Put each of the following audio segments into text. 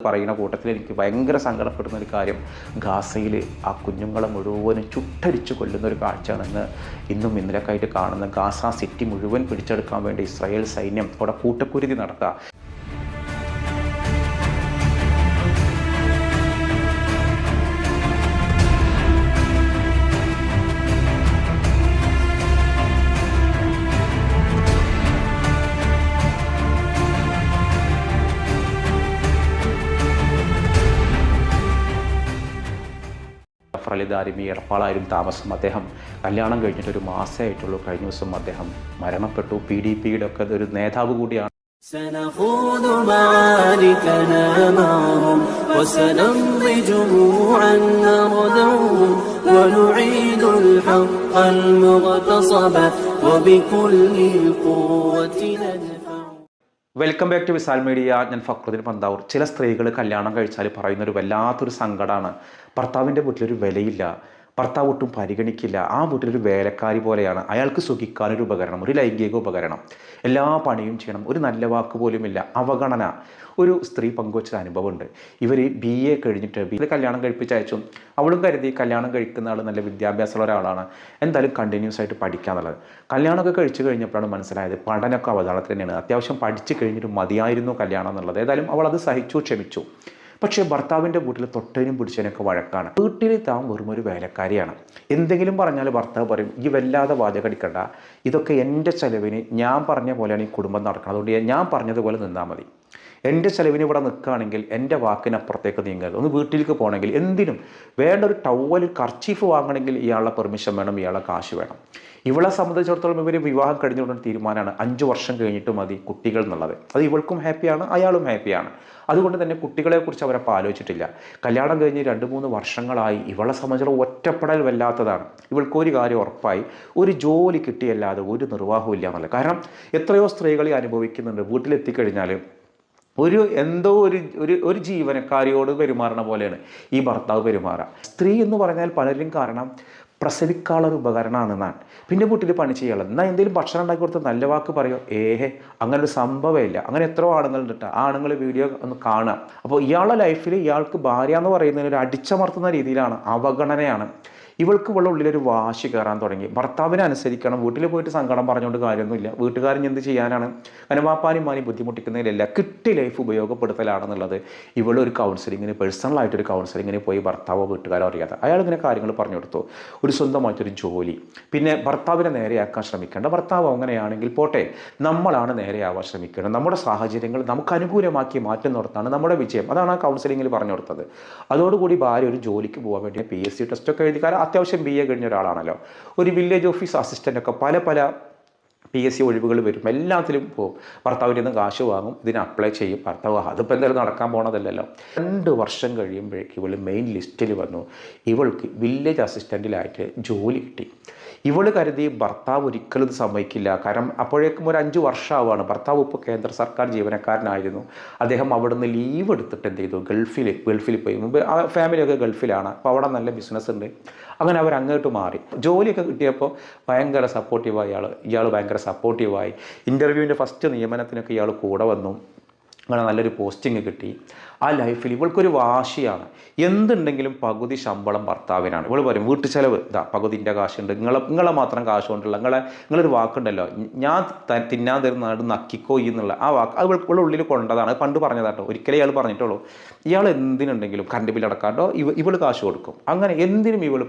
പറയുന്ന കൂട്ടത്തിൽ എനിക്ക് ഭയങ്കര സങ്കടപ്പെടുന്ന ഒരു കാര്യം, ഗാസയിൽ ആ കുഞ്ഞുങ്ങളെ മുഴുവനും ചുട്ടരിച്ച് കൊല്ലുന്ന ഒരു കാഴ്ചയാണെന്ന് ഇന്നും ഇന്നലെയൊക്കെയായിട്ട് കാണുന്ന. ഗാസ സിറ്റി മുഴുവൻ പിടിച്ചെടുക്കാൻ വേണ്ടി ഇസ്രായേൽ സൈന്യം അവിടെ കൂട്ടക്കുരുതി നടത്തുക. അലി ദാരിമി എടപ്പാളായിരുന്നു താമസം. അദ്ദേഹം കല്യാണം കഴിഞ്ഞിട്ട് ഒരു മാസമായിട്ടുള്ളൂ. കഴിഞ്ഞ ദിവസം അദ്ദേഹം മരണപ്പെട്ടു. PDPയുടെ ഒക്കെ ഒരു നേതാവ് കൂടിയാണ്. سنخوض معاركنا معهم وسنمضي جموعا نردوهم ونعيد الحق المغتصب وبكل القوة ندفع. Welcome back to Visal media. ഞാൻ ഫക്രുദ്ദീൻ പന്താവൂർ. ചില സ്ത്രീകൾ കല്യാണം കഴിച്ചാൽ പറയുന്നൊരു വല്ലാത്തൊരു സങ്കടമാണ്. ഭർത്താവിൻ്റെ വീട്ടിലൊരു വിലയില്ല, ഭർത്താവ് ഒട്ടും പരിഗണിക്കില്ല, ആ വീട്ടിലൊരു വേലക്കാരി പോലെയാണ്, അയാൾക്ക് സുഖിക്കാനൊരു ഉപകരണം, ഒരു ലൈംഗിക ഉപകരണം, എല്ലാ പണിയും ചെയ്യണം, ഒരു നല്ല വാക്ക് പോലുമില്ല, അവഗണന. ഒരു സ്ത്രീ പങ്കുവച്ചൊരു അനുഭവമുണ്ട്. ഇവർ BA കഴിഞ്ഞിട്ട് കല്യാണം കഴിപ്പിച്ചയച്ചു. അവളും കരുതി കല്യാണം കഴിക്കുന്ന ആൾ നല്ല വിദ്യാഭ്യാസമുള്ള ഒരാളാണ്, എന്തായാലും കണ്ടിന്യൂസ് ആയിട്ട് പഠിക്കാന്നുള്ളത്. കല്യാണമൊക്കെ കഴിച്ചു കഴിഞ്ഞപ്പോഴാണ് മനസ്സിലായത് പഠനമൊക്കെ അവതാളത്തിൽ തന്നെയാണ്, അത്യാവശ്യം പഠിച്ചു കഴിഞ്ഞിട്ട് മതിയായിരുന്നു കല്യാണം എന്നുള്ളത്. ഏതായാലും അവൾ അത് സഹിച്ചു, ക്ഷമിച്ചു. പക്ഷേ ഭർത്താവിൻ്റെ വീട്ടിൽ തൊട്ടതിനും പിടിച്ചതിനൊക്കെ വഴക്കാണ്. വീട്ടിൽ താൻ വെറും ഒരു വേലക്കാരിയാണ്. എന്തെങ്കിലും പറഞ്ഞാൽ ഭർത്താവ് പറയും, ഈ വല്ലാതെ വാചകടിക്കണ്ട, ഇതൊക്കെ എൻ്റെ ചെലവിന് ഞാൻ പറഞ്ഞ പോലെയാണ് ഈ കുടുംബം നടക്കുന്നത്, അതുകൊണ്ട് ഞാൻ പറഞ്ഞതുപോലെ നിന്നാൽ മതി. എൻ്റെ ചെലവിന് ഇവിടെ നിൽക്കുകയാണെങ്കിൽ എൻ്റെ വാക്കിനപ്പുറത്തേക്ക് നീങ്ങരുത്. ഒന്ന് വീട്ടിലേക്ക് പോകണമെങ്കിൽ എന്തിനും വേണ്ട ഒരു ടവൽ കർച്ചീഫ് വാങ്ങണമെങ്കിൽ ഇയാളുടെ പെർമിഷൻ വേണം, ഇയാളുടെ കാശ് വേണം. ഇവളെ സംബന്ധിച്ചിടത്തോളം ഇവർ വിവാഹം കഴിഞ്ഞുകൊണ്ടൊരു തീരുമാനമാണ് 5 വർഷം കഴിഞ്ഞിട്ട് മതി കുട്ടികൾ എന്നുള്ളത്. അത് ഇവൾക്കും ഹാപ്പിയാണ്, അയാളും ഹാപ്പിയാണ്. അതുകൊണ്ട് തന്നെ കുട്ടികളെക്കുറിച്ച് അവരപ്പോൾ ആലോചിച്ചിട്ടില്ല. കല്യാണം കഴിഞ്ഞ് 2-3 വർഷങ്ങളായി ഇവളെ സംബന്ധിച്ചിടത്തോളം ഒറ്റപ്പെടൽ വല്ലാത്തതാണ്. ഇവൾക്കൊരു കാര്യം ഉറപ്പായി, ഒരു ജോലി കിട്ടിയല്ലാതെ ഒരു നിർവാഹവും ഇല്ല എന്നുള്ളത്. കാരണം എത്രയോ സ്ത്രീകളെ അനുഭവിക്കുന്നുണ്ട്, വീട്ടിലെത്തിക്കഴിഞ്ഞാൽ എന്തോ ഒരു ജീവനക്കാരിയോട് പെരുമാറുന്ന പോലെയാണ് ഈ ഭർത്താവ് പെരുമാറുക. സ്ത്രീ എന്ന് പറഞ്ഞാൽ പലരും കാരണം പ്രസവിക്കാനുള്ളൊരു ഉപകരണമാണെന്നാണ്. പിന്നെ വീട്ടിൽ പണി ചെയ്യാനുള്ളത്. എന്നാൽ എന്തെങ്കിലും ഭക്ഷണം ഉണ്ടാക്കി കൊടുത്ത് നല്ല വാക്ക് പറയോ? അങ്ങനെ ഒരു സംഭവമില്ല. അങ്ങനെ എത്രയോ ആണുങ്ങളുണ്ട് കേട്ടോ. ആ ആണുങ്ങൾ വീഡിയോ ഒന്ന് കാണാം. അപ്പോൾ ഇയാളുടെ ലൈഫിൽ ഇയാൾക്ക് ഭാര്യ എന്ന് പറയുന്നതിന് ഒരു അടിച്ചമർത്തുന്ന രീതിയിലാണ്, അവഗണനയാണ്. ഇവൾക്ക് ഇവളുടെ ഉള്ളിലൊരു വാശി കയറാൻ തുടങ്ങി. ഭർത്താവിനെ അനുസരിക്കണം, വീട്ടിൽ പോയിട്ട് സങ്കടം പറഞ്ഞുകൊണ്ട് കാര്യമൊന്നുമില്ല, വീട്ടുകാരൻ എന്ത് ചെയ്യാനാണ്, അങ്ങനെ വാപ്പാനും മാനും ബുദ്ധിമുട്ടിക്കുന്നതിലല്ല, കിട്ടി ലൈഫ് ഉപയോഗപ്പെടുത്തലാണെന്നുള്ളത് ഇവളൊരു കൗൺസിലിങ്ങിന്, പേഴ്സണലായിട്ടൊരു കൗൺസിലിങ്ങിന് പോയി ഭർത്താവോ വീട്ടുകാരോ അറിയാതെ അയാൾ ഇങ്ങനെ കാര്യങ്ങൾ പറഞ്ഞു കൊടുത്തു. ഒരു സ്വന്തമായിട്ടൊരു ജോലി, പിന്നെ ഭർത്താവിനെ നേരെയാക്കാൻ ശ്രമിക്കേണ്ട. ഭർത്താവ് അങ്ങനെയാണെങ്കിൽ പോട്ടെ, നമ്മളാണ് നേരെയാവാൻ ശ്രമിക്കേണ്ടത്. നമ്മുടെ സാഹചര്യങ്ങൾ നമുക്ക് അനുകൂലമാക്കി മാറ്റുന്നിടത്താണ് നമ്മുടെ വിജയം. അതാണ് ആ കൗൺസിലിങ്ങിൽ പറഞ്ഞു കൊടുത്തത്. അതോടുകൂടി ഭാര്യ ഒരു ജോലിക്ക് പോകാൻ വേണ്ടി PSC ടെസ്റ്റൊക്കെ എഴുതി. കാരണം അത്യാവശ്യം BA കഴിഞ്ഞ ഒരാളാണല്ലോ. ഒരു വില്ലേജ് ഓഫീസ് അസിസ്റ്റൻ്റൊക്കെ പല PSC ഒഴിവുകൾ വരും, എല്ലാത്തിലും പോകും. ഭർത്താവിൻ്റെ നിന്ന് കാശ് വാങ്ങും, ഇതിന് അപ്ലൈ ചെയ്യും. ഭർത്താവ് അതിപ്പോൾ എന്തായാലും നടക്കാൻ പോണതല്ലല്ലോ. 2 വർഷം കഴിയുമ്പോഴേക്ക് ഇവൾ മെയിൻ ലിസ്റ്റിൽ വന്നു. ഇവൾക്ക് വില്ലേജ് അസിസ്റ്റൻറ്റിലായിട്ട് ജോലി കിട്ടി. ഇവൾ കരുതി ഭർത്താവ് ഒരിക്കലും ഇത് സമ്മതിക്കില്ല. കാരണം അപ്പോഴേക്കും ഒരു 5 വർഷമാവാണ്. ഭർത്താവ് ഇപ്പോൾ കേന്ദ്ര സർക്കാർ ജീവനക്കാരനായിരുന്നു. അദ്ദേഹം അവിടെ നിന്ന് ലീവ് എടുത്തിട്ട് എന്ത് ചെയ്തു, ഗൾഫിൽ പോയി. മുമ്പ് ആ ഫാമിലിയൊക്കെ ഗൾഫിലാണ്. അപ്പോൾ അവിടെ നല്ല ബിസിനസ് ഉണ്ട്. അങ്ങനെ അവർ അങ്ങോട്ട് മാറി. ജോലിയൊക്കെ കിട്ടിയപ്പോൾ ഭയങ്കര സപ്പോർട്ടീവായി ഇയാൾ ഭയങ്കര സപ്പോർട്ടീവായി. ഇൻ്റർവ്യൂവിൻ്റെ ഫസ്റ്റ് നിയമനത്തിനൊക്കെ ഇയാൾ കൂടെ വന്നു. അങ്ങനെ നല്ലൊരു പോസ്റ്റിങ് കിട്ടി. ആ ലൈഫിൽ ഇവൾക്കൊരു വാശിയാണ്. എന്തുണ്ടെങ്കിലും പകുതി ശമ്പളം ഭർത്താവിനാണ്. ഇവൾ പറയും, വീട്ടു ചിലവ് പകുതിൻ്റെ കാശുണ്ട്, നിങ്ങളെ മാത്രം കാശ് കൊണ്ടുള്ള നിങ്ങളൊരു വാക്കുണ്ടല്ലോ, ഞാൻ തിന്നാൻ തരുന്ന നക്കിക്കോ എന്നുള്ള ആ വാക്ക് അത് ഇവളുടെ ഉള്ളിൽ കൊണ്ടതാണ്. പണ്ട് പറഞ്ഞതാട്ടോ, ഒരിക്കലേ ഇയാൾ പറഞ്ഞിട്ടുള്ളൂ. ഇയാൾ എന്തിനുണ്ടെങ്കിലും കറണ്ട് ബില്ല് അടക്കാണ്ടോ ഇവൾ കാശ് കൊടുക്കും. അങ്ങനെ എന്തിനും ഇവൾ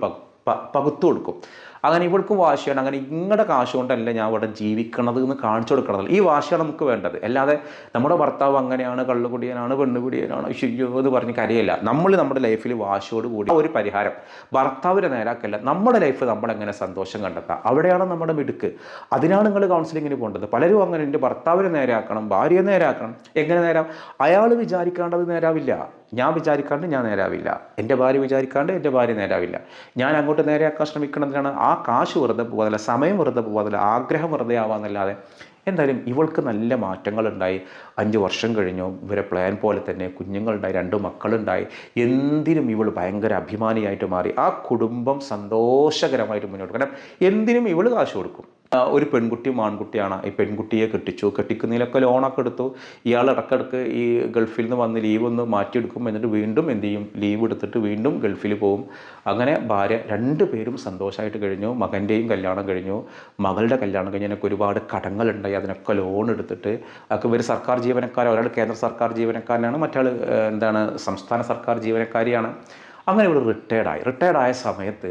പകുത്തു കൊടുക്കും. അങ്ങനെ ഇവൾക്കും വാശിയാണ്. അങ്ങനെ ഇങ്ങടെ കാശ് കൊണ്ടല്ല ഞാൻ ഇവിടെ ജീവിക്കണത് എന്ന് കാണിച്ചു കൊടുക്കണതല്ല. ഈ വാശിയാണ് നമുക്ക് വേണ്ടത്. അല്ലാതെ നമ്മുടെ ഭർത്താവ് അങ്ങനെയാണ്, കള്ളുകുടിയനാണ്, പെണ്ണുകുടിയനാണ്, ശരിയോ എന്ന് പറഞ്ഞ് കരയല്ല. നമ്മൾ നമ്മുടെ ലൈഫിൽ വാശിയോട് കൂടി ഒരു പരിഹാരം ഭർത്താവിനെ നേരാക്കല്ല, നമ്മുടെ ലൈഫ് നമ്മളെങ്ങനെ സന്തോഷം കണ്ടെത്താം, അവിടെയാണ് നമ്മുടെ മിടുക്ക്. അതിനാണ് നിങ്ങൾ കൗൺസിലിങ്ങിന് പോകേണ്ടത്. പലരും അങ്ങനെ എൻ്റെ ഭർത്താവിനെ നേരാക്കണം, ഭാര്യയെ നേരാക്കണം. എങ്ങനെ നേരാം? അയാൾ വിചാരിക്കേണ്ടത് നേരാവില്ല, ഞാൻ വിചാരിക്കാണ്ട് ഞാൻ നേരാവില്ല, എൻ്റെ ഭാര്യ വിചാരിക്കാണ്ട് എൻ്റെ ഭാര്യ നേരാവില്ല. ഞാൻ അങ്ങോട്ട് നേരെയാക്കാൻ ശ്രമിക്കണതിനാണ്. ആ കാശ് വെറുതെ പോകാതല്ല, സമയം വെറുതെ പോകാതല്ല, ആഗ്രഹം വെറുതെ ആവാന്നല്ലാതെ എന്തായാലും ഇവൾക്ക് നല്ല മാറ്റങ്ങളുണ്ടായി. 5 വർഷം കഴിഞ്ഞു, ഇവരെ പ്ലാൻ പോലെ തന്നെ കുഞ്ഞുങ്ങളുണ്ടായി, 2 മക്കളുണ്ടായി. എന്തിനും ഇവൾ ഭയങ്കര അഭിമാനിയായിട്ട് മാറി. ആ കുടുംബം സന്തോഷകരമായിട്ട് മുന്നോട്ട്. കാരണം എന്തിനും ഇവൾ കാശ് കൊടുക്കും. ഒരു പെൺകുട്ടിയും ആൺകുട്ടിയാണ്. ഈ പെൺകുട്ടിയെ കെട്ടിച്ചു, കെട്ടിക്കുന്നതിലൊക്കെ ലോണൊക്കെ എടുത്തു. ഇയാൾ ഇടക്കിടക്ക് ഈ ഗൾഫിൽ നിന്ന് വന്ന് ലീവ് ഒന്ന് മാറ്റിയെടുക്കും, എന്നിട്ട് വീണ്ടും എന്ത് ചെയ്യും, ലീവ് എടുത്തിട്ട് വീണ്ടും ഗൾഫിൽ പോകും. അങ്ങനെ ഭാര്യ 2 പേരും സന്തോഷമായിട്ട് കഴിഞ്ഞു. മകൻ്റെയും കല്യാണം കഴിഞ്ഞു, മകളുടെ കല്യാണം കഴിഞ്ഞ് എനിക്ക് ഒരുപാട് കടങ്ങളുണ്ടായി, അതിനൊക്കെ ലോൺ എടുത്തിട്ട്. അതൊക്കെ ഇവർ സർക്കാർ ജീവനക്കാരോ, ഒരാൾ കേന്ദ്ര സർക്കാർ ജീവനക്കാരനാണ്, മറ്റാൾ സംസ്ഥാന സർക്കാർ ജീവനക്കാരിയാണ്. അങ്ങനെ ഇവിടെ റിട്ടയർഡായ സമയത്ത്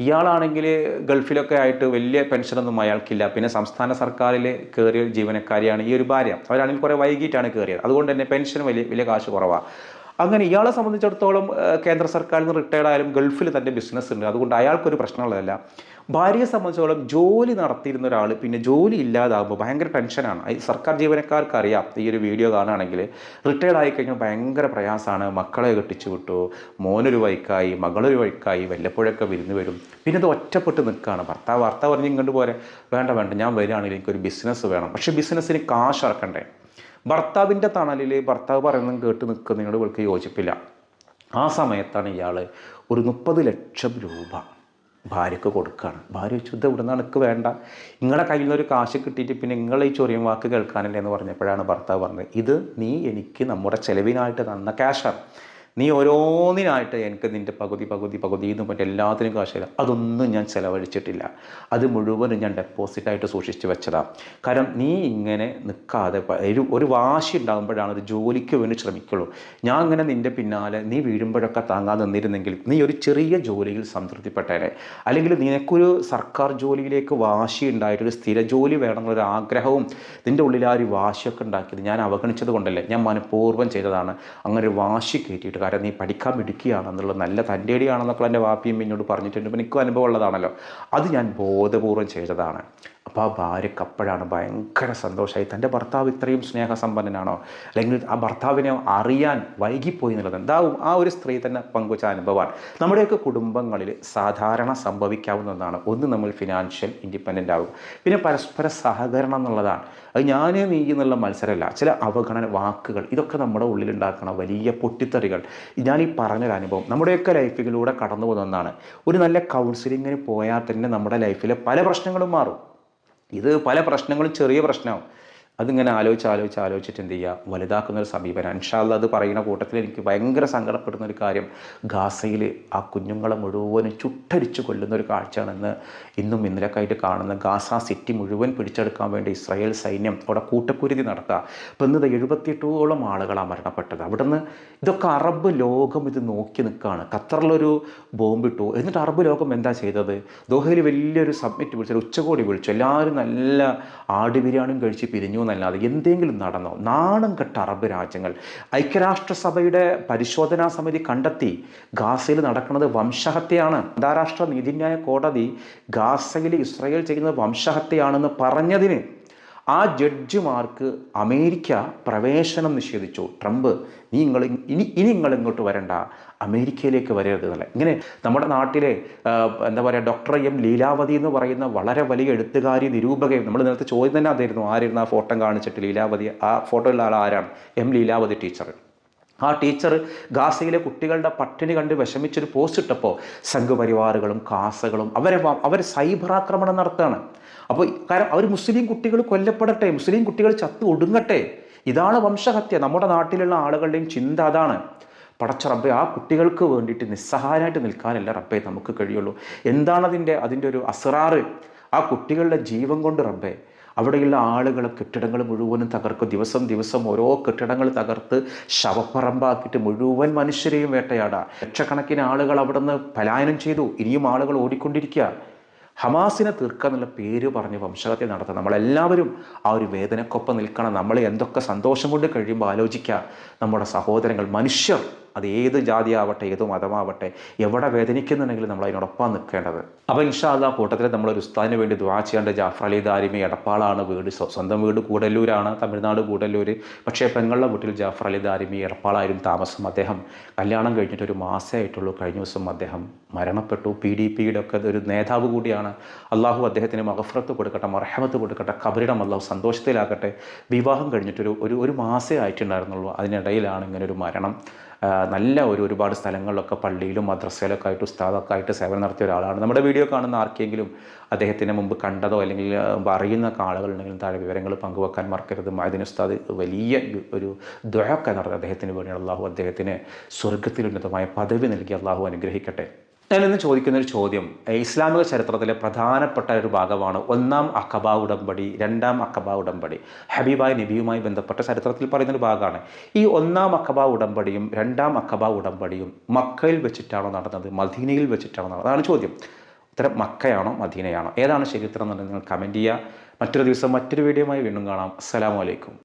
ഇയാളാണെങ്കിൽ ഗൾഫിലൊക്കെ ആയിട്ട് വലിയ പെൻഷനൊന്നും അയാൾക്കില്ല. പിന്നെ സംസ്ഥാന സർക്കാരിൽ കയറിയ ജീവനക്കാരിയാണ് ഈ ഒരു ഭാര്യ. അവരാണെങ്കിൽ കുറേ വൈകിട്ടാണ് കയറിയത്, അതുകൊണ്ട് തന്നെ പെൻഷൻ വലിയ കാശ് കുറവാണ്. അങ്ങനെ ഇയാളെ സംബന്ധിച്ചിടത്തോളം കേന്ദ്ര സർക്കാരിൽ നിന്ന് റിട്ടയർഡ് ആയാലും ഗൾഫിൽ തൻ്റെ ബിസിനസ് ഉണ്ട്, അതുകൊണ്ട് അയാൾക്കൊരു പ്രശ്നമുള്ളതല്ല. ഭാര്യയെ സംബന്ധിച്ചോളം ജോലി നടത്തിയിരുന്ന ഒരാൾ പിന്നെ ജോലി ഇല്ലാതാകുമ്പോൾ ഭയങ്കര ടെൻഷനാണ്. സർക്കാർ ജീവനക്കാർക്ക് അറിയാം, ഈ ഒരു വീഡിയോ കാണുകയാണെങ്കിൽ റിട്ടയർഡ് ആയി കഴിഞ്ഞാൽ ഭയങ്കര പ്രയാസമാണ്. മക്കളെ കെട്ടിച്ചു വിട്ടു, മോനൊരു വഴിക്കായി, മകളൊരു വഴിക്കായി, വല്ലപ്പോഴൊക്കെ വിരുന്ന് വരും. പിന്നെ ഇത് ഒറ്റപ്പെട്ട് നിൽക്കുകയാണ്. ഭർത്താവ് പറഞ്ഞ് ഇങ്ങോട്ട് പോരെ, വേണ്ട ഞാൻ വരികയാണെങ്കിൽ എനിക്കൊരു ബിസിനസ് വേണം, പക്ഷേ ബിസിനസ്സിന് കാശ് ഇറക്കണ്ടേ. ഭർത്താവിൻ്റെ തണലിൽ ഭർത്താവ് പറയുന്നത് കേട്ട് നിൽക്കുന്നതിനോട് ഇവൾക്ക് യോജിപ്പില്ല. ആ സമയത്താണ് ഇയാൾ ഒരു 30 ലക്ഷം രൂപ ഭാര്യയ്ക്ക് കൊടുക്കുകയാണ്. ഭാര്യ ചോദിച്ചു, ഇത് ഇവിടെ നിന്ന് എനിക്ക് വേണ്ട, നിങ്ങളുടെ കയ്യിൽ നിന്നൊരു കാശ് കിട്ടിയിട്ട് പിന്നെ നിങ്ങളെ ഈ ചൊറിയും വാക്ക് കേൾക്കാനല്ലേ എന്ന് പറഞ്ഞപ്പോഴാണ് ഭർത്താവ് പറഞ്ഞത്, ഇത് നീ എനിക്ക് നമ്മുടെ ചെലവിനായിട്ട് തന്ന ക്യാഷാണ്, നീ ഓരോന്നിനായിട്ട് എനിക്ക് നിൻ്റെ പകുതി എന്ന് പറഞ്ഞിട്ട് എല്ലാത്തിനും കാശില്ല, അതൊന്നും ഞാൻ ചിലവഴിച്ചിട്ടില്ല, അത് മുഴുവനും ഞാൻ ഡെപ്പോസിറ്റായിട്ട് സൂക്ഷിച്ച് വെച്ചതാണ്. കാരണം നീ ഇങ്ങനെ നിൽക്കാതെ ഒരു വാശി ഉണ്ടാകുമ്പോഴാണ് ഒരു ജോലിക്ക് വേണ്ടി ശ്രമിക്കുള്ളൂ. ഞാൻ ഇങ്ങനെ നിൻ്റെ പിന്നാലെ നീ വീഴുമ്പോഴൊക്കെ താങ്ങാൻ നിന്നിരുന്നെങ്കിൽ നീ ഒരു ചെറിയ ജോലിയിൽ സംതൃപ്തിപ്പെട്ടേനെ, അല്ലെങ്കിൽ നിനക്കൊരു സർക്കാർ ജോലിയിലേക്ക് വാശി ഉണ്ടായിട്ടൊരു സ്ഥിര ജോലി വേണമെന്നൊരു ആഗ്രഹവും നിൻ്റെ ഉള്ളിൽ ആ ഒരു വാശിയൊക്കെ ഉണ്ടാക്കിയത് ഞാൻ അവഗണിച്ചത് കൊണ്ടല്ലേ, ഞാൻ മനഃപൂർവ്വം ചെയ്തതാണ്. അങ്ങനെ ഒരു വാശി കയറ്റിയിട്ട്, കാരണം നീ പഠിക്കാൻ മിടുക്കിയാണെന്നുള്ള നല്ല തൻ്റെടിയാണെന്നൊക്കെ എൻ്റെ വാപ്പിയും എന്നോട് പറഞ്ഞിട്ടുണ്ട്, ഇപ്പോൾ എനിക്കും അനുഭവം ഉള്ളതാണല്ലോ, അത് ഞാൻ ബോധപൂർവം ചെയ്തതാണ്. അപ്പോൾ ആ ഭാര്യയ്ക്ക് അപ്പോഴാണ് ഭയങ്കര സന്തോഷമായി. തൻ്റെ ഭർത്താവ് ഇത്രയും സ്നേഹസമ്പന്നനാണോ, അല്ലെങ്കിൽ ആ ഭർത്താവിനെ അറിയാൻ വൈകിപ്പോയി എന്നുള്ളത് എന്താവും ആ ഒരു സ്ത്രീ തന്നെ പങ്കുവച്ച അനുഭവമാണ്. നമ്മുടെയൊക്കെ കുടുംബങ്ങളിൽ സാധാരണ സംഭവിക്കാവുന്ന ഒന്നാണ്. ഒന്ന്, നമ്മൾ ഫിനാൻഷ്യൽ ഇൻഡിപെൻഡൻ്റ് ആകും. പിന്നെ പരസ്പര സഹകരണം എന്നുള്ളതാണ്. അത് ഞാൻ നീ എന്നുള്ള മത്സരമല്ല, ചില അവഗണന വാക്കുകൾ, ഇതൊക്കെ നമ്മുടെ ഉള്ളിലുണ്ടാക്കുന്ന വലിയ പൊട്ടിത്തെറികൾ. ഞാനീ പറഞ്ഞൊരു അനുഭവം നമ്മുടെയൊക്കെ ലൈഫിലൂടെ കടന്നു പോകുന്ന ഒന്നാണ്. ഒരു നല്ല കൗൺസിലിങ്ങിന് പോയാൽ തന്നെ നമ്മുടെ ലൈഫിലെ പല പ്രശ്നങ്ങളും മാറും. ഇത് പല പ്രശ്നങ്ങളും ചെറിയ പ്രശ്നമാവും. അതിങ്ങനെ ആലോചിച്ചിട്ട് എന്ത് ചെയ്യുക, വലുതാക്കുന്നൊരു സമീപനം. ഇൻഷാ അല്ലാഹ് അത് പറയുന്ന കൂട്ടത്തിൽ എനിക്ക് ഭയങ്കര സങ്കടപ്പെടുന്ന ഒരു കാര്യം, ഗാസയിൽ ആ കുഞ്ഞുങ്ങളെ മുഴുവനും ചുട്ടരിച്ച് കൊല്ലുന്നൊരു കാഴ്ചയാണെന്ന് ഇന്നും ഇന്നലെയൊക്കെ കാണുന്ന. ഗാസ സിറ്റി മുഴുവൻ പിടിച്ചെടുക്കാൻ വേണ്ടി ഇസ്രായേൽ സൈന്യം അവിടെ കൂട്ടക്കുരുതി നടത്തുക. ഇപ്പം ഇന്നത് 78ഓളം ആളുകളാണ് മരണപ്പെട്ടത്. അവിടെ നിന്ന് ഇതൊക്കെ അറബ് ലോകം ഇത് നോക്കി നിൽക്കുകയാണ്. ഖത്തറിലൊരു ബോംബിട്ടു, എന്നിട്ട് അറബ് ലോകം എന്താ ചെയ്തത്, ദോഹയിൽ വലിയൊരു സബ്മിറ്റ് വിളിച്ചു, ഉച്ചകോടി വിളിച്ചു, എല്ലാവരും നല്ല ആട് ബിരിയാണിയും കഴിച്ച് പിരിഞ്ഞു എന്നല്ലാതെ എന്തെങ്കിലും നടന്നോ? നാണം കെട്ട അറബ് രാജ്യങ്ങൾ. ഐക്യരാഷ്ട്രസഭയുടെ പരിശോധനാ സമിതി കണ്ടെത്തി ഗാസയിൽ നടക്കുന്നത് വംശഹത്യയാണ്. അന്താരാഷ്ട്ര നീതിന്യായ കോടതി ഗാസയിൽ ഇസ്രായേൽ ചെയ്യുന്നത് വംശഹത്യയാണെന്ന് പറഞ്ഞതിന് ആ ജഡ്ജിമാർക്ക് അമേരിക്ക പ്രവേശനം നിഷേധിച്ചു. ട്രംപ്, ഇനി നിങ്ങൾ ഇങ്ങോട്ട് വരണ്ട, അമേരിക്കയിലേക്ക് വരരുത് എന്നല്ല. ഇങ്ങനെ നമ്മുടെ നാട്ടിലെ എന്താ പറയുക, ഡോക്ടർ എം ലീലാവതി എന്ന് പറയുന്ന വളരെ വലിയ എഴുത്തുകാരി, നിരൂപകയും, നമ്മൾ നേരത്തെ ചോദ്യം തന്നെ അതായിരുന്നു, ആരായിരുന്നു ആ ഫോട്ടോ കാണിച്ചിട്ട് ലീലാവതി, ആ ഫോട്ടോയിലുള്ള ആൾ ആരാണ്? M Leelavathi teacher. ആ ടീച്ചർ ഗാസയിലെ കുട്ടികളുടെ പട്ടിണി കണ്ട് വിഷമിച്ചൊരു പോസ്റ്റ് ഇട്ടപ്പോൾ സംഘപരിവാറുകളും കാസകളും അവർ സൈബർ ആക്രമണം നടത്തുകയാണ്. അപ്പോൾ കാരണം അവർ മുസ്ലിം കുട്ടികൾ കൊല്ലപ്പെടട്ടെ, മുസ്ലിം കുട്ടികൾ ചത്തു ഒടുങ്ങട്ടെ, ഇതാണ് വംശഹത്യ. നമ്മുടെ നാട്ടിലുള്ള ആളുകളുടെയും ചിന്ത അതാണ്. പടച്ച റബ്ബേ, ആ കുട്ടികൾക്ക് വേണ്ടിയിട്ട് നിസ്സഹായമായിട്ട് നിൽക്കാനല്ല റബ്ബേ നമുക്ക് കഴിയുള്ളൂ. എന്താണ് അതിൻ്റെ ഒരു അസ്റാറ്? ആ കുട്ടികളുടെ ജീവൻ കൊണ്ട് റബ്ബേ അവിടെയുള്ള ആളുകൾ കെട്ടിടങ്ങൾ മുഴുവനും തകർക്കും. ദിവസം ഓരോ കെട്ടിടങ്ങൾ തകർത്ത് ശവപ്പറമ്പാക്കിയിട്ട് മുഴുവൻ മനുഷ്യരെയും വേട്ടയാടുക. ലക്ഷക്കണക്കിന് ആളുകൾ അവിടെ നിന്ന് പലായനം ചെയ്തു, ഇനിയും ആളുകൾ ഓടിക്കൊണ്ടിരിക്കുക. ഹമാസിനെ തീർക്കുക എന്നുള്ള പേര് പറഞ്ഞ് വംശഹത്യ നടത്തുക. നമ്മളെല്ലാവരും ആ ഒരു വേദനക്കൊപ്പം നിൽക്കണം. നമ്മൾ എന്തൊക്കെ സന്തോഷം കൊണ്ട് കഴിയുമ്പോൾ ആലോചിക്കുക, നമ്മുടെ സഹോദരങ്ങൾ, മനുഷ്യർ അത് ഏത് ജാതി ആവട്ടെ, ഏത് മതമാവട്ടെ, എവിടെ വേദനിക്കുന്നുണ്ടെങ്കിലും നമ്മൾ അതിനോടൊപ്പം നിൽക്കേണ്ടത്. അപ്പോൾ ഇൻഷാ അല്ലാഹ് കൂട്ടത്തിൽ നമ്മളൊരു ഉസ്താദിന് വേണ്ടി ദുആ ചെയ്യേണ്ട ജാഫർ അലി ദാരിമി എടപ്പാളാണ് വീട്. സ്വന്തം വീട് കൂടല്ലൂരാണ്, തമിഴ്നാട് കൂടല്ലൂർ. പക്ഷേ പെങ്ങളുടെ വീട്ടിൽ ജാഫർ അലി ദാരിമി എടപ്പാളായിരുന്നു താമസം. അദ്ദേഹം കല്യാണം കഴിഞ്ഞിട്ട് ഒരു മാസമായിട്ടുള്ളൂ. കഴിഞ്ഞ ദിവസം അദ്ദേഹം മരണപ്പെട്ടു. PDPയുടെ ഒക്കെ ഒരു നേതാവ് കൂടിയാണ്. അള്ളാഹു അദ്ദേഹത്തിന് മഗ്ഫിറത്ത് കൊടുക്കട്ടെ, മർഹമത്ത് കൊടുക്കട്ടെ, ഖബറിടം അള്ളാഹു സന്തോഷത്തിലാക്കട്ടെ. വിവാഹം കഴിഞ്ഞിട്ടൊരു ഒരു മാസമേ ആയിട്ടുണ്ടായിരുന്നുള്ളൂ. അതിനിടയിലാണ് ഇങ്ങനെ ഒരു മരണം. നല്ല ഒരുപാട് സ്ഥലങ്ങളിലൊക്കെ പള്ളിയിലും മദ്രസയിലൊക്കെ ആയിട്ട് ഉസ്താദൊക്കെ ആയിട്ട് സേവനം നടത്തിയ ഒരാളാണ്. നമ്മുടെ വീഡിയോ കാണുന്ന ആർക്കെങ്കിലും അദ്ദേഹത്തിന് മുമ്പ് കണ്ടതോ അല്ലെങ്കിൽ അറിയുന്ന ആളുകളുണ്ടെങ്കിലും താഴെ വിവരങ്ങൾ പങ്കുവെക്കാൻ മറക്കരുത്. മഅദിൻ ഉസ്താദ് വലിയ ഒരു ദുആ നടത്തി അദ്ദേഹത്തിന് വേണ്ടി അള്ളാഹു അദ്ദേഹത്തിന് സ്വർഗ്ഗത്തിൽ ഉന്നതമായ പദവി നൽകി അള്ളാഹു അനുഗ്രഹിക്കട്ടെ. ഞാനിന്ന് ചോദിക്കുന്നൊരു ചോദ്യം ഇസ്ലാമിക ചരിത്രത്തിലെ പ്രധാനപ്പെട്ട ഒരു ഭാഗമാണ് ഒന്നാം അഖബ ഉടമ്പടി, രണ്ടാം അഖബ ഉടമ്പടി. ഹബീബായ നബിയുമായി ബന്ധപ്പെട്ട ചരിത്രത്തിൽ പറയുന്നൊരു ഭാഗമാണ്. ഈ ഒന്നാം അഖബ ഉടമ്പടിയും രണ്ടാം അഖബ ഉടമ്പടിയും മക്കയിൽ വെച്ചിട്ടാണോ നടന്നത്, മദീനയിൽ വെച്ചിട്ടാണോ നടന്നത്? അതാണ് ചോദ്യം. ഉത്തരം മക്കയാണോ മദീനയാണോ? ഏതാണ് ശരി ഉത്തരം എന്നുണ്ടെങ്കിൽ നിങ്ങൾ കമൻറ്റ് ചെയ്യുക. മറ്റൊരു ദിവസം മറ്റൊരു വീഡിയോയുമായി വീണ്ടും കാണാം. അസ്സലാമു അലൈക്കും.